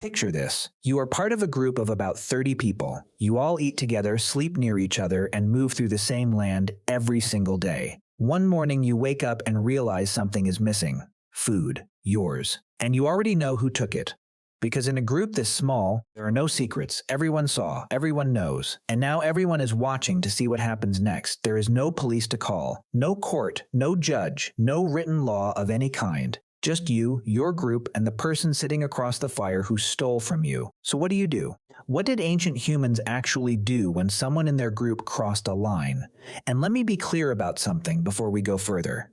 Picture this. You are part of a group of about 30 people. You all eat together, sleep near each other, and move through the same land every single day. One morning you wake up and realize something is missing. Food. Yours. And you already know who took it. Because in a group this small, there are no secrets. Everyone saw, everyone knows. And now everyone is watching to see what happens next. There is no police to call, no court, no judge, no written law of any kind. Just you, your group, and the person sitting across the fire who stole from you. So what do? What did ancient humans actually do when someone in their group crossed a line? And let me be clear about something before we go further.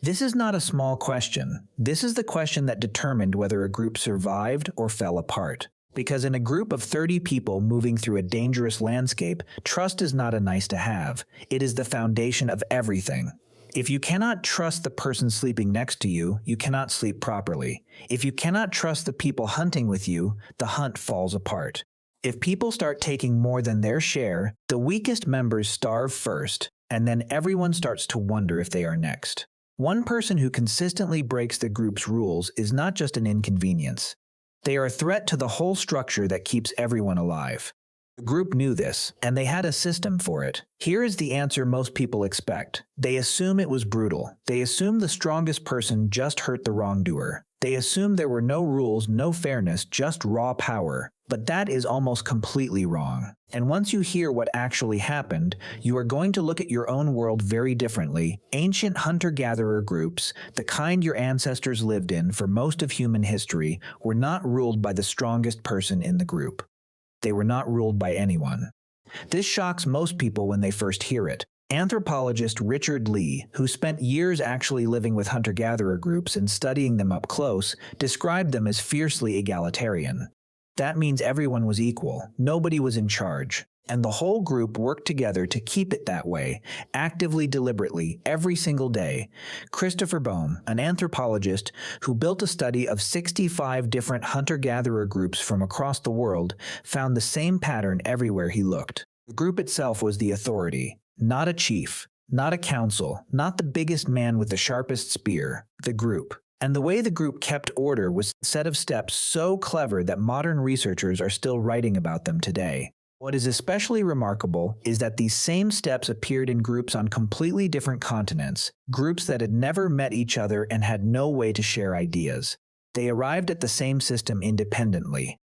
This is not a small question. This is the question that determined whether a group survived or fell apart. Because in a group of 30 people moving through a dangerous landscape, trust is not a nice to have. It is the foundation of everything. If you cannot trust the person sleeping next to you, you cannot sleep properly. If you cannot trust the people hunting with you, the hunt falls apart. If people start taking more than their share, the weakest members starve first, and then everyone starts to wonder if they are next. One person who consistently breaks the group's rules is not just an inconvenience. They are a threat to the whole structure that keeps everyone alive. The group knew this, and they had a system for it. Here is the answer most people expect. They assume it was brutal. They assume the strongest person just hurt the wrongdoer. They assume there were no rules, no fairness, just raw power. But that is almost completely wrong. And once you hear what actually happened, you are going to look at your own world very differently. Ancient hunter-gatherer groups, the kind your ancestors lived in for most of human history, were not ruled by the strongest person in the group. They were not ruled by anyone. This shocks most people when they first hear it. Anthropologist Richard Lee, who spent years actually living with hunter-gatherer groups and studying them up close, described them as fiercely egalitarian. That means everyone was equal, nobody was in charge, and the whole group worked together to keep it that way, actively, deliberately, every single day. Christopher Boehm, an anthropologist who built a study of 65 different hunter-gatherer groups from across the world, found the same pattern everywhere he looked. The group itself was the authority, not a chief, not a council, not the biggest man with the sharpest spear, the group. And the way the group kept order was a set of steps so clever that modern researchers are still writing about them today. What is especially remarkable is that these same steps appeared in groups on completely different continents, groups that had never met each other and had no way to share ideas. They arrived at the same system independently.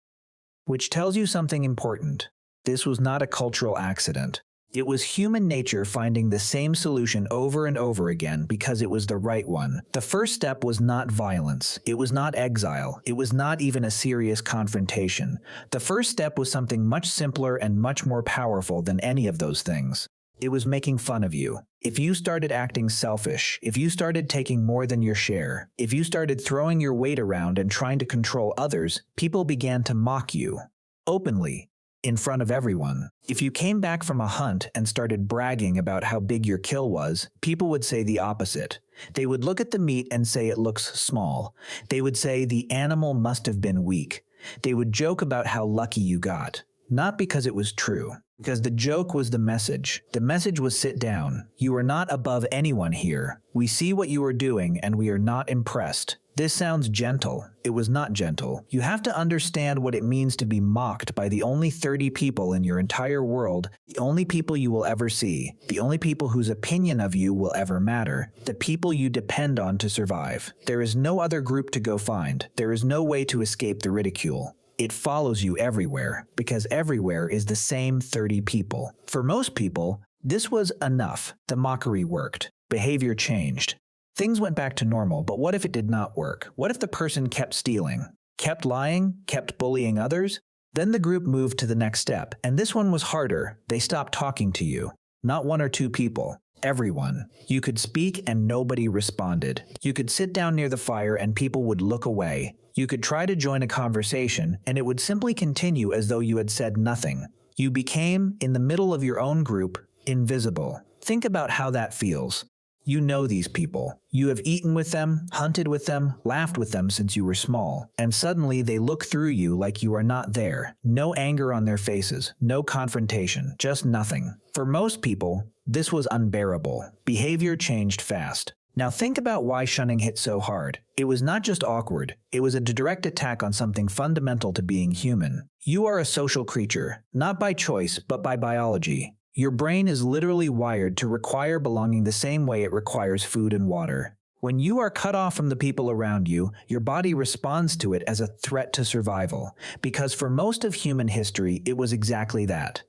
Which tells you something important. This was not a cultural accident. It was human nature finding the same solution over and over again because it was the right one. The first step was not violence. It was not exile. It was not even a serious confrontation. The first step was something much simpler and much more powerful than any of those things. It was making fun of you. If you started acting selfish, if you started taking more than your share, if you started throwing your weight around and trying to control others, people began to mock you. Openly. In front of everyone. If you came back from a hunt and started bragging about how big your kill was, people would say the opposite. They would look at the meat and say it looks small. They would say the animal must have been weak. They would joke about how lucky you got. Not because it was true. Because the joke was the message. The message was sit down. You are not above anyone here. We see what you are doing and we are not impressed. This sounds gentle. It was not gentle. You have to understand what it means to be mocked by the only 30 people in your entire world, the only people you will ever see, the only people whose opinion of you will ever matter, the people you depend on to survive. There is no other group to go find. There is no way to escape the ridicule. It follows you everywhere, because everywhere is the same 30 people. For most people, this was enough. The mockery worked. Behavior changed. Things went back to normal, but what if it did not work? What if the person kept stealing, kept lying, kept bullying others? Then the group moved to the next step, and this one was harder. They stopped talking to you. Not one or two people. Everyone. You could speak and nobody responded. You could sit down near the fire and people would look away. You could try to join a conversation and it would simply continue as though you had said nothing. You became, in the middle of your own group, invisible. Think about how that feels. You know these people. You have eaten with them, hunted with them, laughed with them since you were small. And suddenly they look through you like you are not there. No anger on their faces, no confrontation, just nothing. For most people, this was unbearable. Behavior changed fast. Now think about why shunning hit so hard. It was not just awkward, it was a direct attack on something fundamental to being human. You are a social creature, not by choice, but by biology. Your brain is literally wired to require belonging the same way it requires food and water. When you are cut off from the people around you, your body responds to it as a threat to survival, because for most of human history, it was exactly that.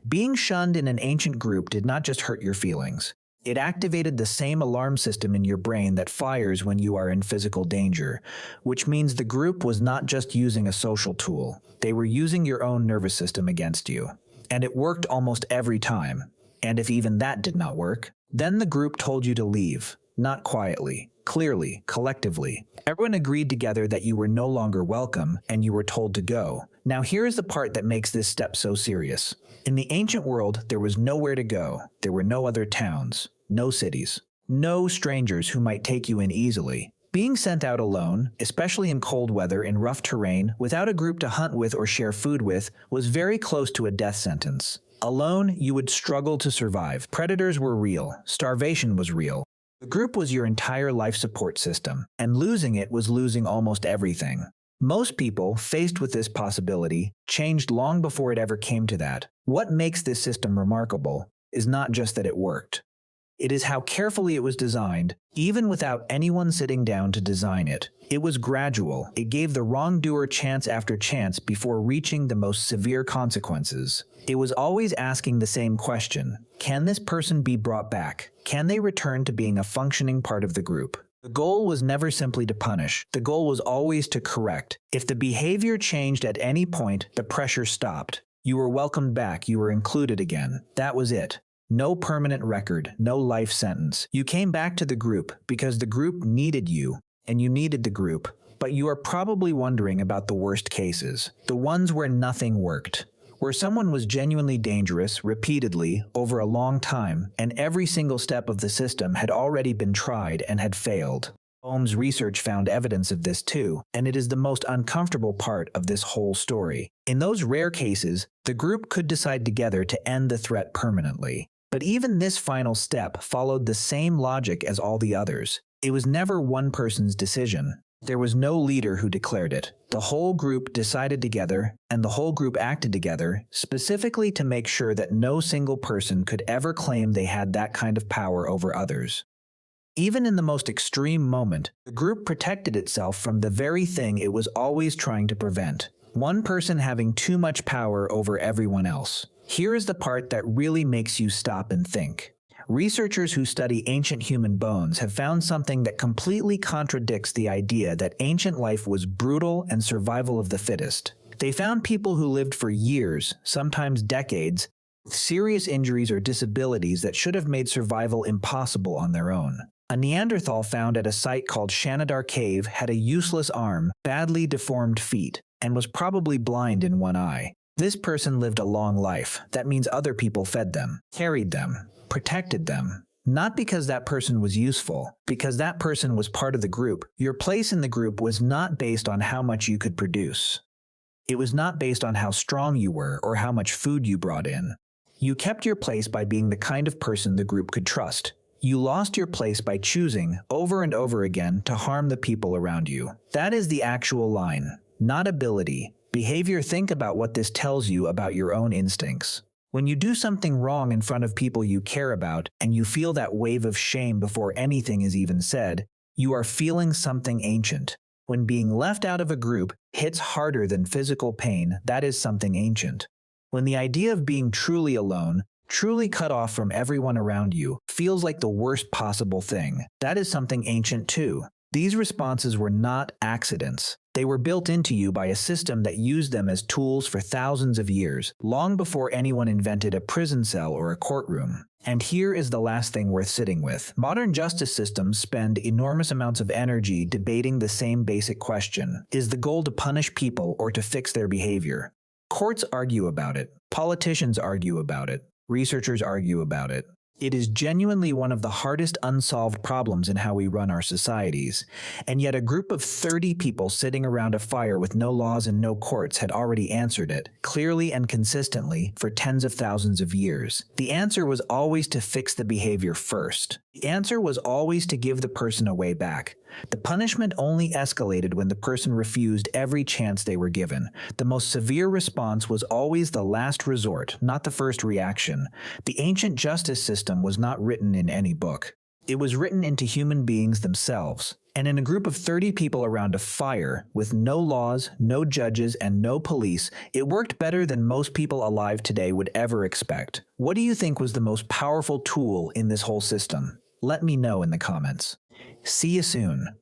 Being shunned in an ancient group did not just hurt your feelings. It activated the same alarm system in your brain that fires when you are in physical danger, which means the group was not just using a social tool. They were using your own nervous system against you. And it worked almost every time. And if even that did not work, then the group told you to leave. Not quietly, clearly, collectively. Everyone agreed together that you were no longer welcome, and you were told to go. Now here is the part that makes this step so serious. In the ancient world, there was nowhere to go. There were no other towns, no cities, no strangers who might take you in easily. Being sent out alone, especially in cold weather in rough terrain, without a group to hunt with or share food with, was very close to a death sentence. Alone, you would struggle to survive. Predators were real. Starvation was real. The group was your entire life support system, and losing it was losing almost everything. Most people, faced with this possibility, changed long before it ever came to that. What makes this system remarkable is not just that it worked. It is how carefully it was designed, even without anyone sitting down to design it. It was gradual. It gave the wrongdoer chance after chance before reaching the most severe consequences. It was always asking the same question: can this person be brought back? Can they return to being a functioning part of the group? The goal was never simply to punish. The goal was always to correct. If the behavior changed at any point, the pressure stopped. You were welcomed back. You were included again. That was it. No permanent record, no life sentence. You came back to the group because the group needed you, and you needed the group. But you are probably wondering about the worst cases, the ones where nothing worked, where someone was genuinely dangerous repeatedly over a long time, and every single step of the system had already been tried and had failed. Boehm's research found evidence of this too, and it is the most uncomfortable part of this whole story. In those rare cases, the group could decide together to end the threat permanently. But even this final step followed the same logic as all the others. It was never one person's decision. There was no leader who declared it. The whole group decided together, and the whole group acted together, specifically to make sure that no single person could ever claim they had that kind of power over others. Even in the most extreme moment, the group protected itself from the very thing it was always trying to prevent: one person having too much power over everyone else. Here is the part that really makes you stop and think. Researchers who study ancient human bones have found something that completely contradicts the idea that ancient life was brutal and survival of the fittest. They found people who lived for years, sometimes decades, with serious injuries or disabilities that should have made survival impossible on their own. A Neanderthal found at a site called Shanidar Cave had a useless arm, badly deformed feet, and was probably blind in one eye. This person lived a long life. That means other people fed them, carried them, protected them. Not because that person was useful, because that person was part of the group. Your place in the group was not based on how much you could produce. It was not based on how strong you were or how much food you brought in. You kept your place by being the kind of person the group could trust. You lost your place by choosing, over and over again, to harm the people around you. That is the actual line, not ability. Behavior. Think about what this tells you about your own instincts. When you do something wrong in front of people you care about, and you feel that wave of shame before anything is even said, you are feeling something ancient. When being left out of a group hits harder than physical pain, that is something ancient. When the idea of being truly alone, truly cut off from everyone around you, feels like the worst possible thing, that is something ancient too. These responses were not accidents. They were built into you by a system that used them as tools for thousands of years, long before anyone invented a prison cell or a courtroom. And here is the last thing worth sitting with. Modern justice systems spend enormous amounts of energy debating the same basic question: is the goal to punish people or to fix their behavior? Courts argue about it. Politicians argue about it. Researchers argue about it. It is genuinely one of the hardest unsolved problems in how we run our societies, and yet a group of 30 people sitting around a fire with no laws and no courts had already answered it, clearly and consistently, for tens of thousands of years. The answer was always to fix the behavior first. The answer was always to give the person a way back. The punishment only escalated when the person refused every chance they were given. The most severe response was always the last resort, not the first reaction. The ancient justice system was not written in any book. It was written into human beings themselves. And in a group of 30 people around a fire, with no laws, no judges, and no police, it worked better than most people alive today would ever expect. What do you think was the most powerful tool in this whole system? Let me know in the comments. See you soon.